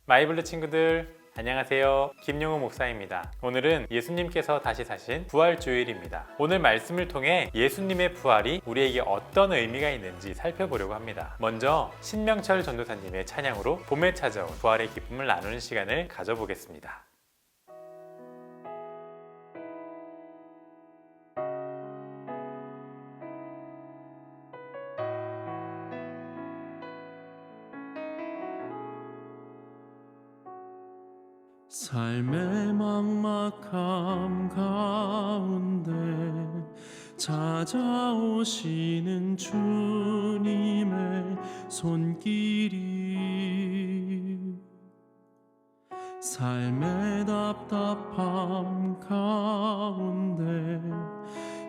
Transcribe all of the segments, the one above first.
마이블루 친구들 안녕하세요. 김용우 목사입니다. 오늘은 예수님께서 다시 사신 부활주일입니다. 오늘 말씀을 통해 예수님의 부활이 우리에게 어떤 의미가 있는지 살펴보려고 합니다. 먼저 신명철 전도사님의 찬양으로 봄에 찾아온 부활의 기쁨을 나누는 시간을 가져보겠습니다. 삶의 막막함 가운데 찾아오시는 주님의 손길이 삶의 답답함 가운데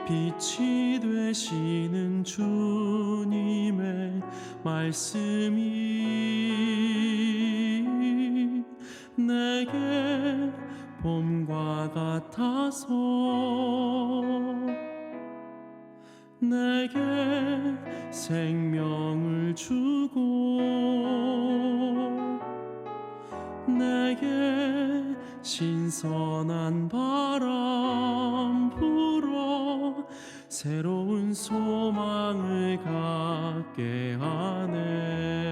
빛이 되시는 주님의 말씀이 내게 봄과 같아서 내게 생명을 주고 내게 신선한 바람 불어 새로운 소망을 갖게 하네.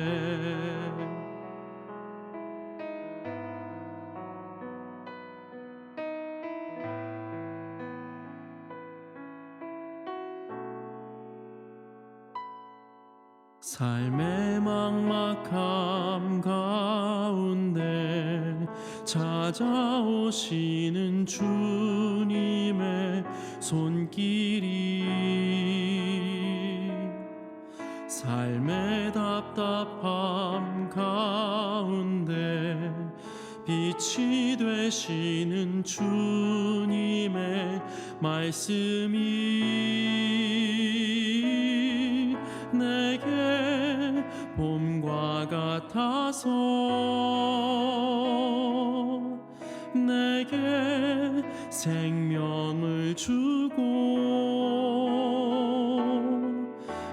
삶의 막막함 가운데 찾아오시는 주님의 손길이 삶의 답답함 가운데 빛이 되시는 주님의 말씀이 내게 봄과 같아서 내게 생명을 주고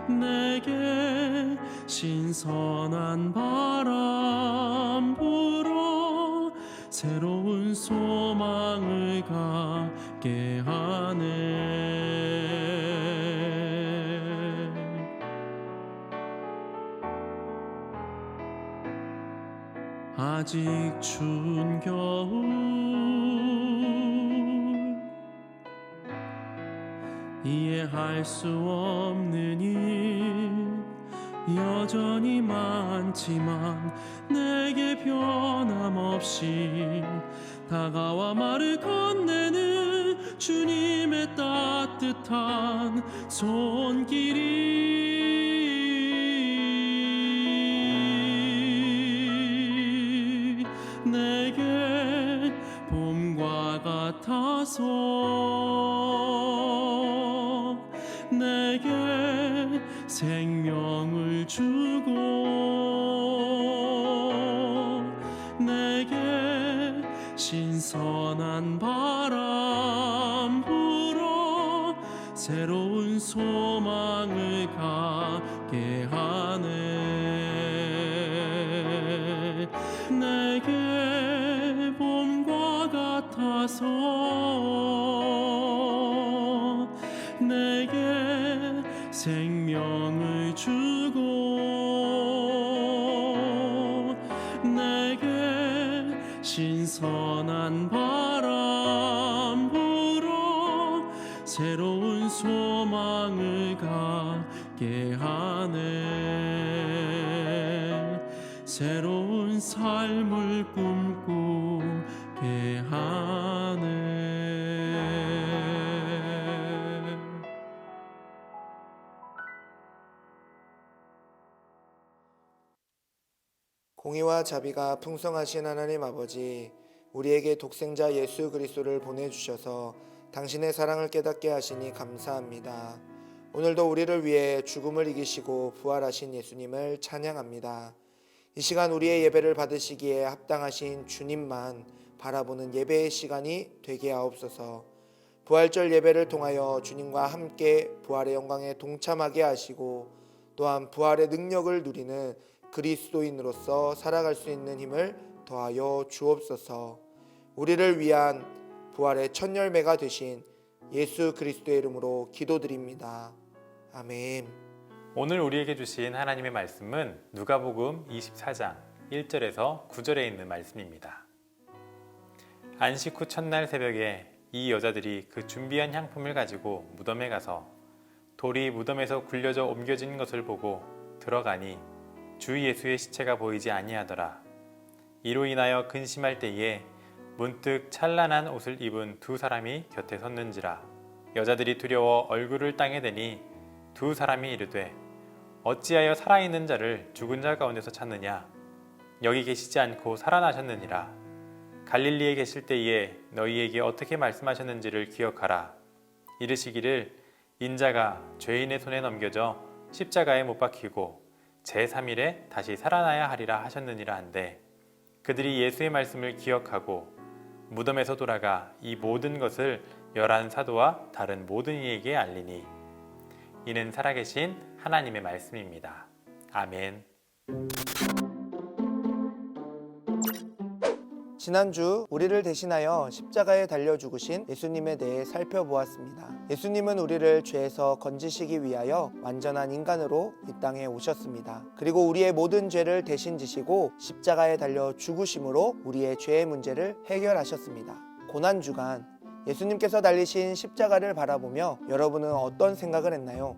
내게 신선한 바람 불어 새로운 소망을 갖게 하네. 아직 추운 겨울 이해할 수 없는 일 여전히 많지만 내게 변함없이 다가와 말을 건네는 주님의 따뜻한 손길이 내게 봄과 같아서 내게 생명을 주고 내게 신선한 바람 불어 새로운 소망을 갖게 하네. 내게 봄과 같아서 내게 생명을 주고 내게 신선한 바람 불어 새로운 소망을 갖게 하네. 새로운 삶을 꿈꾸게 하네. 공의와 자비가 풍성하신 하나님 아버지, 우리에게 독생자 예수 그리스도를 보내주셔서 당신의 사랑을 깨닫게 하시니 감사합니다. 오늘도 우리를 위해 죽음을 이기시고 부활하신 예수님을 찬양합니다. 이 시간 우리의 예배를 받으시기에 합당하신 주님만 바라보는 예배의 시간이 되게 하옵소서. 부활절 예배를 통하여 주님과 함께 부활의 영광에 동참하게 하시고 또한 부활의 능력을 누리는 그리스도인으로서 살아갈 수 있는 힘을 더하여 주옵소서. 우리를 위한 부활의 첫 열매가 되신 예수 그리스도의 이름으로 기도드립니다. 아멘. 오늘 우리에게 주신 하나님의 말씀은 누가복음 24장 1절에서 9절에 있는 말씀입니다. 안식 후 첫날 새벽에 이 여자들이 그 준비한 향품을 가지고 무덤에 가서 돌이 무덤에서 굴려져 옮겨진 것을 보고 들어가니 주 예수의 시체가 보이지 아니하더라. 이로 인하여 근심할 때에 문득 찬란한 옷을 입은 두 사람이 곁에 섰는지라. 여자들이 두려워 얼굴을 땅에 대니 두 사람이 이르되 어찌하여 살아있는 자를 죽은 자 가운데서 찾느냐? 여기 계시지 않고 살아나셨느니라. 갈릴리에 계실 때에 너희에게 어떻게 말씀하셨는지를 기억하라. 이르시기를 인자가 죄인의 손에 넘겨져 십자가에 못 박히고 제3일에 다시 살아나야 하리라 하셨느니라 한데, 그들이 예수의 말씀을 기억하고 무덤에서 돌아가 이 모든 것을 11 사도와 다른 모든 이에게 알리니, 이는 살아계신 하나님의 말씀입니다. 아멘. 지난주 우리를 대신하여 십자가에 달려 죽으신 예수님에 대해 살펴보았습니다. 예수님은 우리를 죄에서 건지시기 위하여 완전한 인간으로 이 땅에 오셨습니다. 그리고 우리의 모든 죄를 대신 지시고 십자가에 달려 죽으심으로 우리의 죄의 문제를 해결하셨습니다. 고난주간 예수님께서 달리신 십자가를 바라보며 여러분은 어떤 생각을 했나요?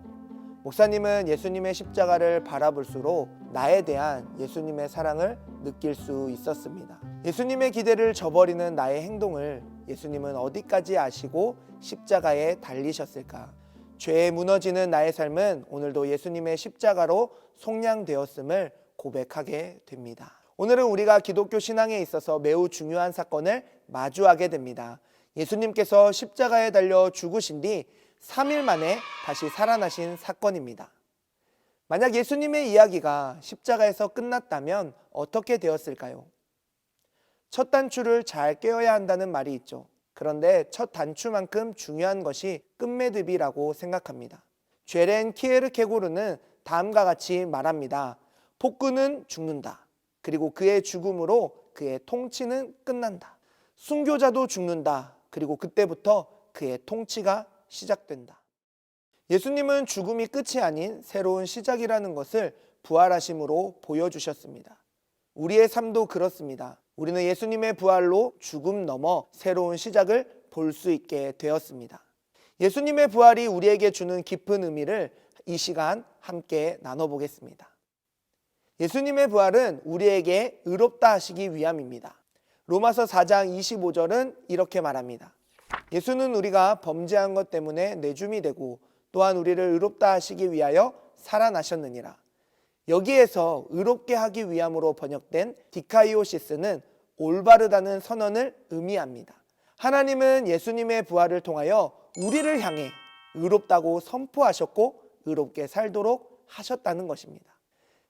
목사님은 예수님의 십자가를 바라볼수록 나에 대한 예수님의 사랑을 느낄 수 있었습니다. 예수님의 기대를 저버리는 나의 행동을 예수님은 어디까지 아시고 십자가에 달리셨을까? 죄에 무너지는 나의 삶은 오늘도 예수님의 십자가로 속량되었음을 고백하게 됩니다. 오늘은 우리가 기독교 신앙에 있어서 매우 중요한 사건을 마주하게 됩니다. 예수님께서 십자가에 달려 죽으신 뒤 3일 만에 다시 살아나신 사건입니다. 만약 예수님의 이야기가 십자가에서 끝났다면 어떻게 되었을까요? 첫 단추를 잘 꿰어야 한다는 말이 있죠. 그런데 첫 단추만큼 중요한 것이 끝매듭이라고 생각합니다. 죄렌 키에르케고르는 다음과 같이 말합니다. 폭군은 죽는다. 그리고 그의 죽음으로 그의 통치는 끝난다. 순교자도 죽는다. 그리고 그때부터 그의 통치가 시작된다. 예수님은 죽음이 끝이 아닌 새로운 시작이라는 것을 부활하심으로 보여주셨습니다. 우리의 삶도 그렇습니다. 우리는 예수님의 부활로 죽음 넘어 새로운 시작을 볼 수 있게 되었습니다. 예수님의 부활이 우리에게 주는 깊은 의미를 이 시간 함께 나눠보겠습니다. 예수님의 부활은 우리에게 의롭다 하시기 위함입니다. 로마서 4장 25절은 이렇게 말합니다. 예수는 우리가 범죄한 것 때문에 내줌이 되고 또한 우리를 의롭다 하시기 위하여 살아나셨느니라. 여기에서 의롭게 하기 위함으로 번역된 디카이오시스는 올바르다는 선언을 의미합니다. 하나님은 예수님의 부활을 통하여 우리를 향해 의롭다고 선포하셨고 의롭게 살도록 하셨다는 것입니다.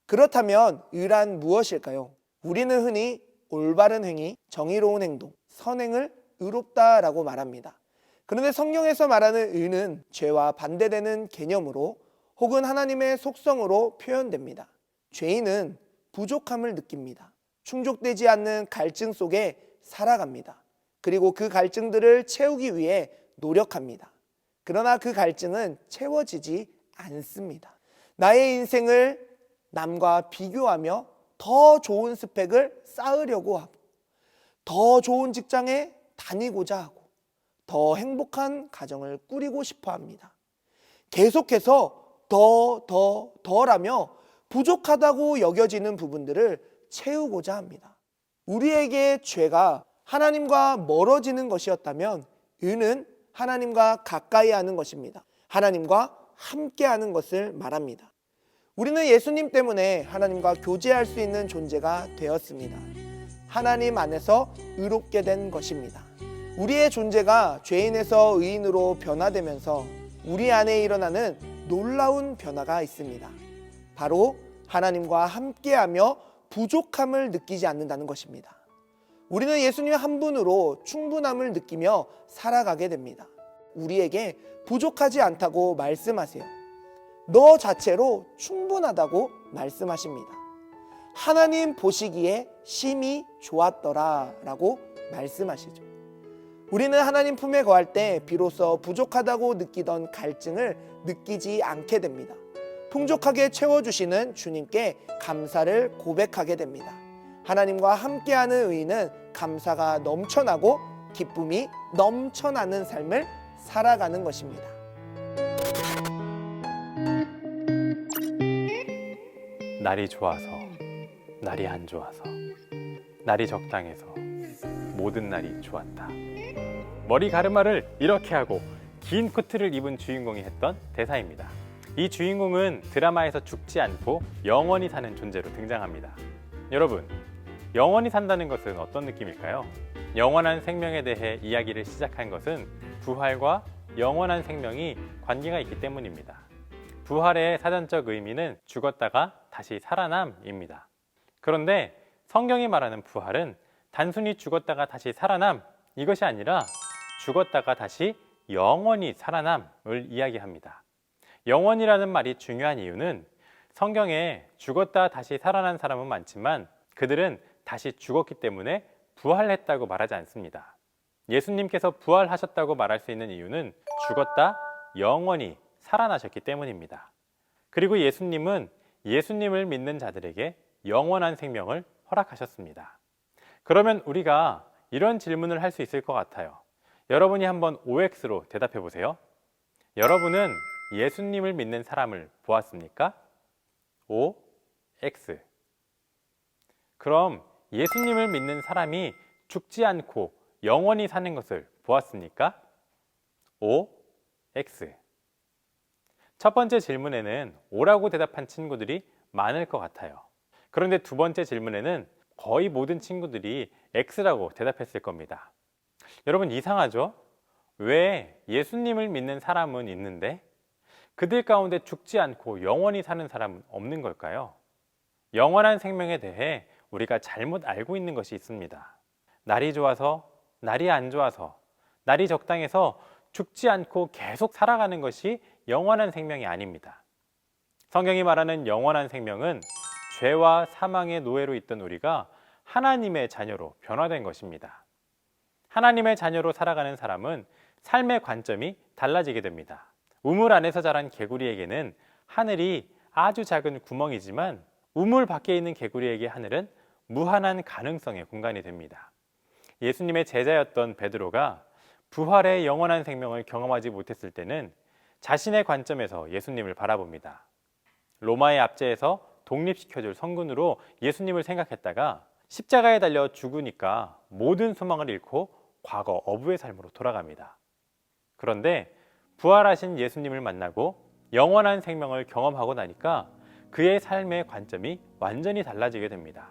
그렇다면 의란 무엇일까요? 우리는 흔히 올바른 행위, 정의로운 행동, 선행을 의롭다라고 말합니다. 그런데 성경에서 말하는 의는 죄와 반대되는 개념으로 혹은 하나님의 속성으로 표현됩니다. 죄인은 부족함을 느낍니다. 충족되지 않는 갈증 속에 살아갑니다. 그리고 그 갈증들을 채우기 위해 노력합니다. 그러나 그 갈증은 채워지지 않습니다. 나의 인생을 남과 비교하며 더 좋은 스펙을 쌓으려고 하고 더 좋은 직장에 다니고자 하고 더 행복한 가정을 꾸리고 싶어 합니다. 계속해서 더라며 부족하다고 여겨지는 부분들을 채우고자 합니다. 우리에게 죄가 하나님과 멀어지는 것이었다면 의는 하나님과 가까이 하는 것입니다. 하나님과 함께 하는 것을 말합니다. 우리는 예수님 때문에 하나님과 교제할 수 있는 존재가 되었습니다. 하나님 안에서 의롭게 된 것입니다. 우리의 존재가 죄인에서 의인으로 변화되면서 우리 안에 일어나는 놀라운 변화가 있습니다. 바로 하나님과 함께하며 부족함을 느끼지 않는다는 것입니다. 우리는 예수님 한 분으로 충분함을 느끼며 살아가게 됩니다. 우리에게 부족하지 않다고 말씀하세요. 너 자체로 충분하다고 말씀하십니다. 하나님 보시기에 심히 좋았더라 라고 말씀하시죠. 우리는 하나님 품에 거할 때 비로소 부족하다고 느끼던 갈증을 느끼지 않게 됩니다. 풍족하게 채워주시는 주님께 감사를 고백하게 됩니다. 하나님과 함께하는 의인은 감사가 넘쳐나고 기쁨이 넘쳐나는 삶을 살아가는 것입니다. 날이 좋아서, 날이 안 좋아서, 날이 적당해서 모든 날이 좋았다. 머리 가르마를 이렇게 하고 긴 코트를 입은 주인공이 했던 대사입니다. 이 주인공은 드라마에서 죽지 않고 영원히 사는 존재로 등장합니다. 여러분, 영원히 산다는 것은 어떤 느낌일까요? 영원한 생명에 대해 이야기를 시작한 것은 부활과 영원한 생명이 관계가 있기 때문입니다. 부활의 사전적 의미는 죽었다가 다시 살아남입니다. 그런데 성경이 말하는 부활은 단순히 죽었다가 다시 살아남 이것이 아니라 죽었다가 다시 영원히 살아남을 이야기합니다. 영원이라는 말이 중요한 이유는 성경에 죽었다 다시 살아난 사람은 많지만 그들은 다시 죽었기 때문에 부활했다고 말하지 않습니다. 예수님께서 부활하셨다고 말할 수 있는 이유는 죽었다 영원히 살아나셨기 때문입니다. 그리고 예수님은 예수님을 믿는 자들에게 영원한 생명을 허락하셨습니다. 그러면 우리가 이런 질문을 할 수 있을 것 같아요. 여러분이 한번 OX로 대답해 보세요. 여러분은 예수님을 믿는 사람을 보았습니까? OX. 그럼 예수님을 믿는 사람이 죽지 않고 영원히 사는 것을 보았습니까? OX. 첫 번째 질문에는 O라고 대답한 친구들이 많을 것 같아요. 그런데 두 번째 질문에는 거의 모든 친구들이 X라고 대답했을 겁니다. 여러분, 이상하죠? 왜 예수님을 믿는 사람은 있는데 그들 가운데 죽지 않고 영원히 사는 사람은 없는 걸까요? 영원한 생명에 대해 우리가 잘못 알고 있는 것이 있습니다. 날이 좋아서, 날이 안 좋아서, 날이 적당해서 죽지 않고 계속 살아가는 것이 영원한 생명이 아닙니다. 성경이 말하는 영원한 생명은 죄와 사망의 노예로 있던 우리가 하나님의 자녀로 변화된 것입니다. 하나님의 자녀로 살아가는 사람은 삶의 관점이 달라지게 됩니다. 우물 안에서 자란 개구리에게는 하늘이 아주 작은 구멍이지만 우물 밖에 있는 개구리에게 하늘은 무한한 가능성의 공간이 됩니다. 예수님의 제자였던 베드로가 부활의 영원한 생명을 경험하지 못했을 때는 자신의 관점에서 예수님을 바라봅니다. 로마의 압제에서 독립시켜줄 성군으로 예수님을 생각했다가 십자가에 달려 죽으니까 모든 소망을 잃고 과거 어부의 삶으로 돌아갑니다. 그런데 부활하신 예수님을 만나고 영원한 생명을 경험하고 나니까 그의 삶의 관점이 완전히 달라지게 됩니다.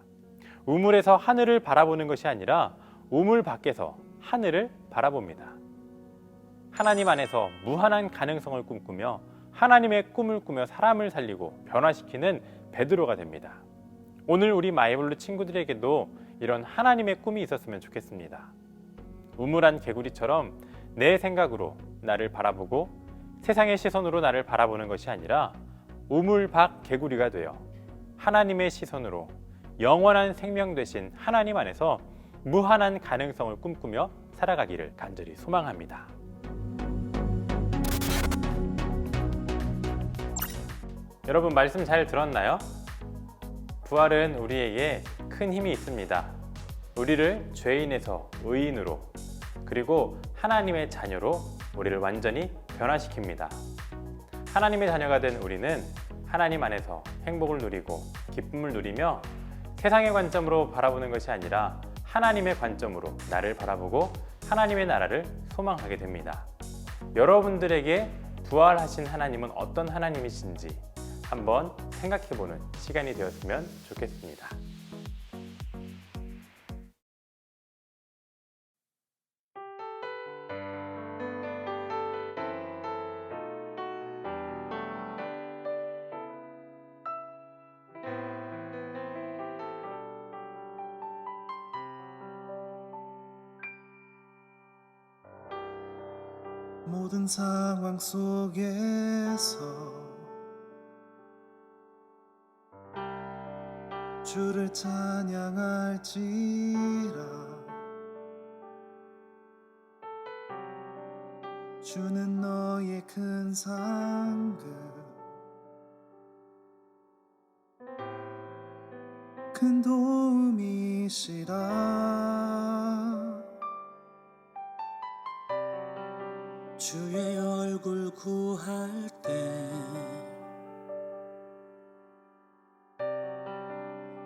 우물에서 하늘을 바라보는 것이 아니라 우물 밖에서 하늘을 바라봅니다. 하나님 안에서 무한한 가능성을 꿈꾸며 하나님의 꿈을 꾸며 사람을 살리고 변화시키는 베드로가 됩니다. 오늘 우리 마이블루 친구들에게도 이런 하나님의 꿈이 있었으면 좋겠습니다. 우물안 개구리처럼 내 생각으로 나를 바라보고 세상의 시선으로 나를 바라보는 것이 아니라 우물 밖 개구리가 되어 하나님의 시선으로 영원한 생명 되신 하나님 안에서 무한한 가능성을 꿈꾸며 살아가기를 간절히 소망합니다. 여러분, 말씀 잘 들었나요? 부활은 우리에게 큰 힘이 있습니다. 우리를 죄인에서 의인으로, 그리고 하나님의 자녀로 우리를 완전히 변화시킵니다. 하나님의 자녀가 된 우리는 하나님 안에서 행복을 누리고 기쁨을 누리며 세상의 관점으로 바라보는 것이 아니라 하나님의 관점으로 나를 바라보고 하나님의 나라를 소망하게 됩니다. 여러분들에게 부활하신 하나님은 어떤 하나님이신지 한번 생각해보는 시간이 되었으면 좋겠습니다. 모든 상황 속에서 주를 찬양할지라. 주는 너의 큰 상급, 큰 도움이시라. 주의 얼굴 구할 때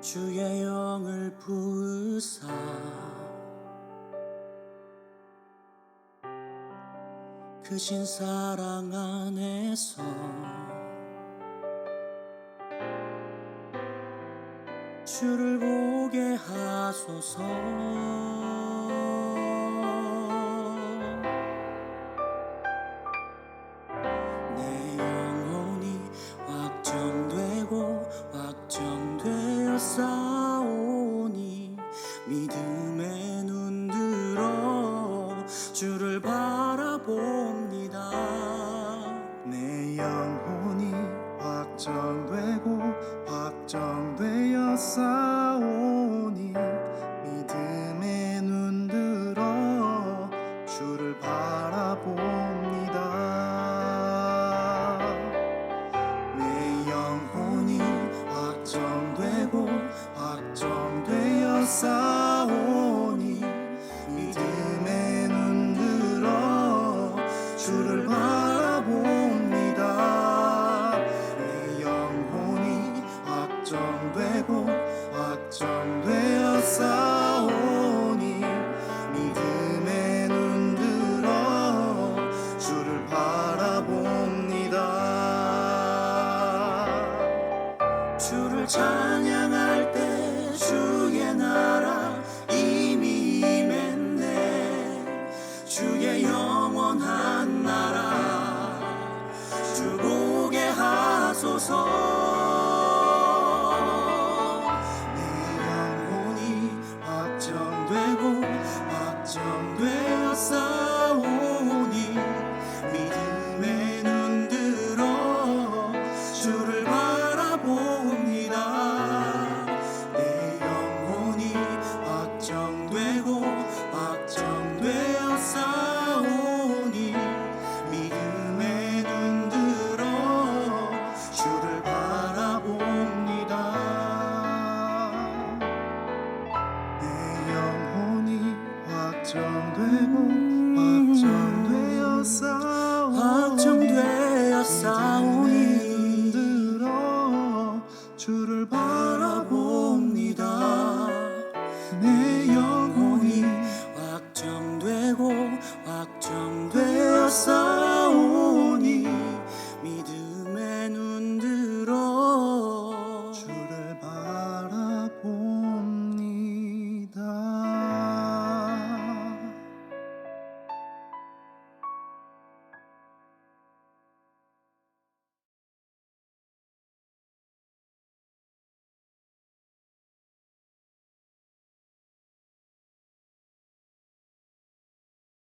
주의 영을 부으사 크신 사랑 안에서 주를 보게 하소서. 내 영혼이 확정되고 확정되어 싸우니 믿음의 눈 들어 주를 바라봅니다. 내 영혼이 확정되고 확정되어 싸우니 믿음의 눈 들어 주를 바라봅니다. 내 영혼이 확정되고 확정되어 싸우니 믿음의 눈 들어 주를 바라봅니다. 내 영혼이 확정되고 확정되어 싸우니 믿음의 눈 들어 주를 바라봅니다. 주를 찬양할 때 주의 나라 이미 임했네. 주의 영원한 나라 주 보게 하소서.